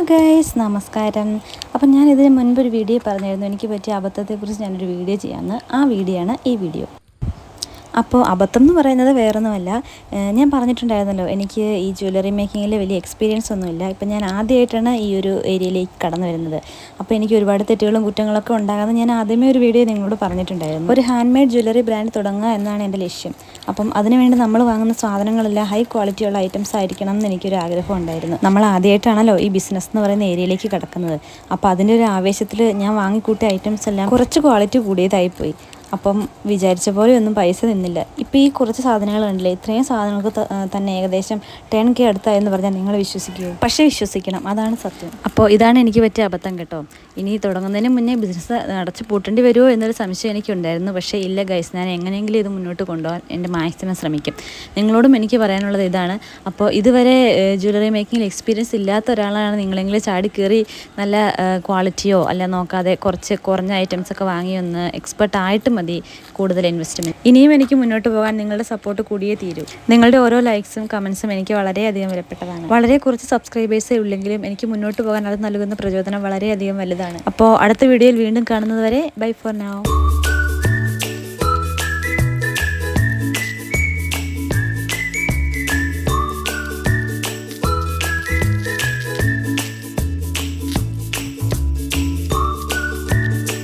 Guys നമസ്കാരം. അപ്പം ഞാൻ ഇതിന് മുൻപൊരു വീഡിയോ പറഞ്ഞിരുന്നു, എനിക്ക് പറ്റിയ അബദ്ധത്തെക്കുറിച്ച് ഞാനൊരു വീഡിയോ ചെയ്യാമെന്ന്. ആ വീഡിയോ ആണ് ഈ വീഡിയോ. അപ്പോൾ അബദ്ധം എന്ന് പറയുന്നത് വേറൊന്നുമല്ല, ഞാൻ പറഞ്ഞിട്ടുണ്ടായിരുന്നല്ലോ എനിക്ക് ഈ ജ്വല്ലറി മേക്കിങ്ങിൽ വലിയ എക്സ്പീരിയൻസ് ഒന്നുമില്ല. ഇപ്പം ഞാൻ ആദ്യമായിട്ടാണ് ഈ ഒരു ഏരിയയിലേക്ക് കടന്നു വരുന്നത്. അപ്പോൾ എനിക്ക് ഒരുപാട് തെറ്റുകളും കുറ്റങ്ങളൊക്കെ ഉണ്ടാകാമെന്ന് ഞാൻ ആദ്യമേ ഒരു വീഡിയോ നിങ്ങളോട് പറഞ്ഞിട്ടുണ്ടായിരുന്നു. ഒരു ഹാൻഡ് മെയ്ഡ് ജ്വല്ലറി ബ്രാൻഡ് തുടങ്ങുക എന്നാണ് എൻ്റെ ലക്ഷ്യം. അപ്പം അതിനുവേണ്ടി നമ്മൾ വാങ്ങുന്ന സാധനങ്ങളെല്ലാം ഹൈ ക്വാളിറ്റിയുള്ള ഐറ്റംസ് ആയിരിക്കണം എന്ന് എനിക്കൊരു ആഗ്രഹം ഉണ്ടായിരുന്നു. നമ്മൾ ആദ്യമായിട്ടാണല്ലോ ഈ ബിസിനസ് എന്ന് പറയുന്ന ഏരിയയിലേക്ക് കിടക്കുന്നത്. അപ്പോൾ അതിൻ്റെ ഒരു ആവേശത്തിൽ ഞാൻ വാങ്ങിക്കൂട്ടിയ ഐറ്റംസ് എല്ലാം കുറച്ച് ക്വാളിറ്റി കൂടിയതായിപ്പോയി. അപ്പം വിചാരിച്ച പോലെ ഒന്നും പൈസ നിന്നില്ല. ഇപ്പോൾ ഈ കുറച്ച് സാധനങ്ങൾ കണ്ടില്ലേ, ഇത്രയും സാധനങ്ങൾക്ക് തന്നെ ഏകദേശം 10K അടുത്തായെന്ന് പറഞ്ഞാൽ നിങ്ങൾ വിശ്വസിക്കുമോ? പക്ഷേ വിശ്വസിക്കണം, അതാണ് സത്യം. അപ്പോൾ ഇതാണ് എനിക്ക് പറ്റിയ അബദ്ധം കേട്ടോ. ഇനി തുടങ്ങുന്നതിന് മുന്നേ ബിസിനസ് അടച്ചു പൂട്ടേണ്ടി വരുമോ എന്നൊരു സംശയം എനിക്കുണ്ടായിരുന്നു. പക്ഷേ ഇല്ല ഗൈസ്, ഞാൻ എങ്ങനെയെങ്കിലും ഇത് മുന്നോട്ട് കൊണ്ടുപോകാൻ എൻ്റെ മാക്സിമം ശ്രമിക്കും. നിങ്ങളോടും എനിക്ക് പറയാനുള്ളത് ഇതാണ്. അപ്പോൾ ഇതുവരെ ജ്വല്ലറി മേക്കിങ്ങിൽ എക്സ്പീരിയൻസ് ഇല്ലാത്ത ഒരാളാണ് നിങ്ങളെങ്കിലും ചാടി കയറി നല്ല ക്വാളിറ്റിയോ അല്ല നോക്കാതെ കുറച്ച് കുറഞ്ഞ ഐറ്റംസൊക്കെ വാങ്ങി ഒന്ന് എക്സ്പെർട്ട് ആയിട്ട് മതി കൂടുതൽ ഇൻവെസ്റ്റ്മെൻറ്റ്. ഇനിയും എനിക്ക് മുന്നോട്ട് പോകാൻ നിങ്ങളുടെ സപ്പോർട്ട് കൂടിയേ തീരൂ. നിങ്ങളുടെ ഓരോ ലൈക്സും കമൻസും എനിക്ക് വളരെയധികം വിലപ്പെട്ടതാണ്. വളരെ കുറച്ച് സബ്സ്ക്രൈബേഴ്സേ ഉള്ളെങ്കിലും എനിക്ക് മുന്നോട്ട് പോകാൻ അത് നൽകുന്ന പ്രചോദനം വളരെയധികം വലുതാണ്. അപ്പോൾ അടുത്ത വീഡിയോയിൽ വീണ്ടും കാണുന്നത് വരെ ബൈ ഫോർ നൗ.